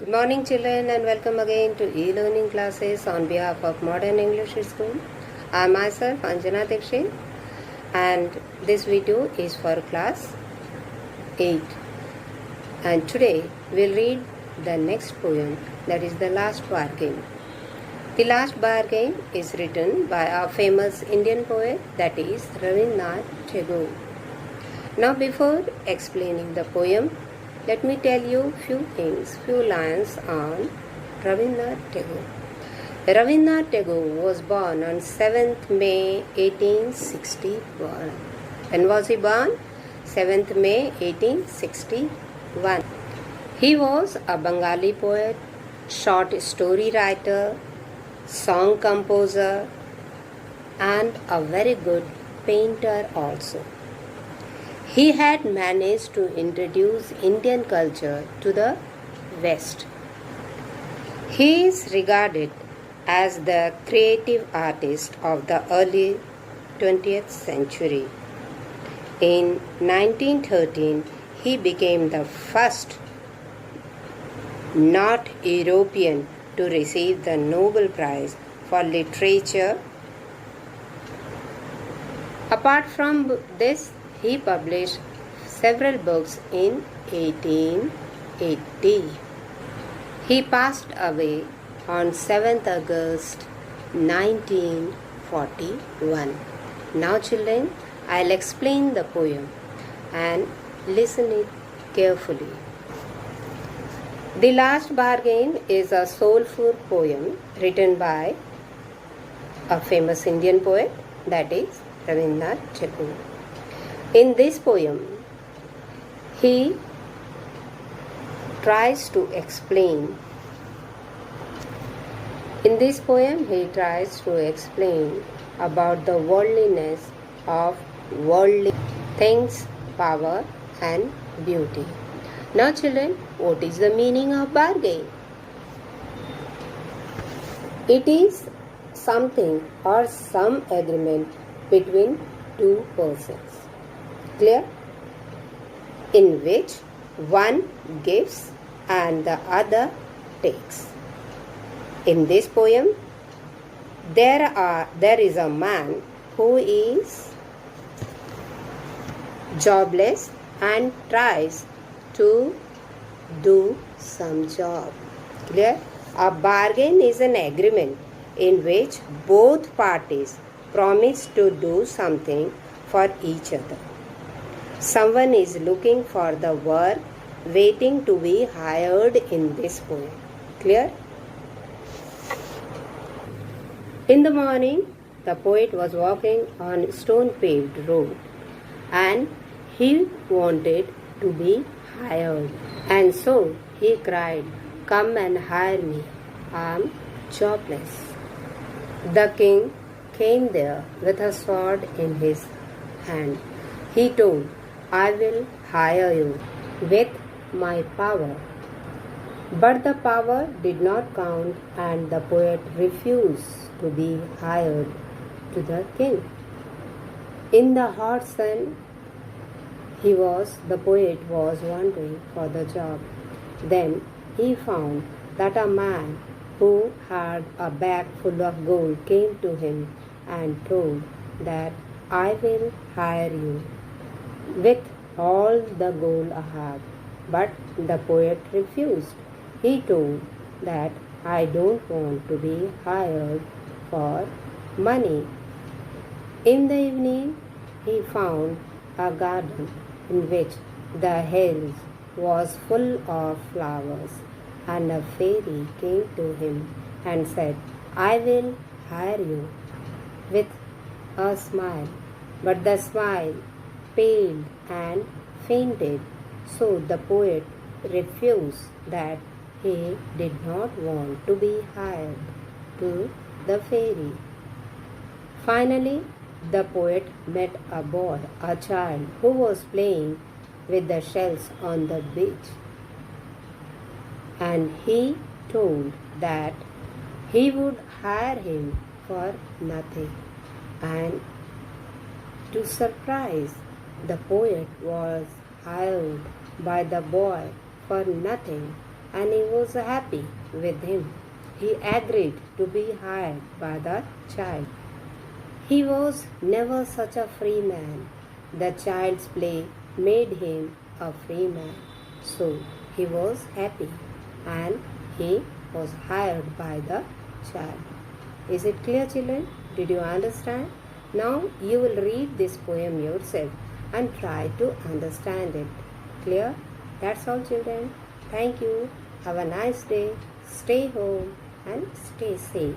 Good morning, children, and welcome again to e-learning classes on behalf of Modern English School. I myself, Anjana Dikshit, and this video is for class 8. And today we'll read the next poem, that is The Last Bargain. The Last Bargain is written by our famous Indian poet, that is Rabindranath Tagore. Now, before explaining the poem, let me tell you few lines on Rabindranath Tagore. Rabindranath Tagore was born on 7th May 1861. When was he born? 7th May 1861. He was a Bengali poet, short story writer, song composer, and a very good painter also. He had managed to introduce Indian culture to the West. He is regarded as the creative artist of the early 20th century. In 1913, he became the first not European to receive the Nobel Prize for Literature. Apart from this, he published several books in 1880. He passed away on 7th August 1941. Now, children, I'll explain the poem and listen it carefully. The Last Bargain is a soulful poem written by a famous Indian poet, that is Rabindranath Tagore. In this poem, he tries to explain about the worldliness of worldly things, power and beauty. Now, children, what is the meaning of bargain? It is something or some agreement between two persons. Clear? In which one gives and the other takes. In this poem, there is a man who is jobless and tries to do some job. Clear? A bargain is an agreement in which both parties promise to do something for each other. Someone is looking for the work waiting to be hired in this poem. Clear? In the morning, the poet was walking on stone-paved road and he wanted to be hired. And so he cried, "Come and hire me, I'm jobless." The king came there with a sword in his hand. He told, "I will hire you with my power." But the power did not count and the poet refused to be hired to the king. In the hot sun, the poet was wandering for the job. Then he found that a man who had a bag full of gold came to him and told that, "I will hire you with all the gold I have." But the poet refused. He told that, "I don't want to be hired for money." In the evening, he found a garden in which the hills was full of flowers, and a fairy came to him and said, "I will hire you with a smile." But the smile paled and fainted, so the poet refused that he did not want to be hired to the fairy. Finally, the poet met a boy, a child, who was playing with the shells on the beach. And he told that he would hire him for nothing. And to surprise, the poet was hired by the boy for nothing and he was happy with him. He agreed to be hired by the child. He was never such a free man. The child's play made him a free man. So he was happy and he was hired by the child. Is it clear, children? Did you understand? Now you will read this poem yourself and try to understand it. Clear? That's all, children. Thank you. Have a nice day. Stay home and stay safe.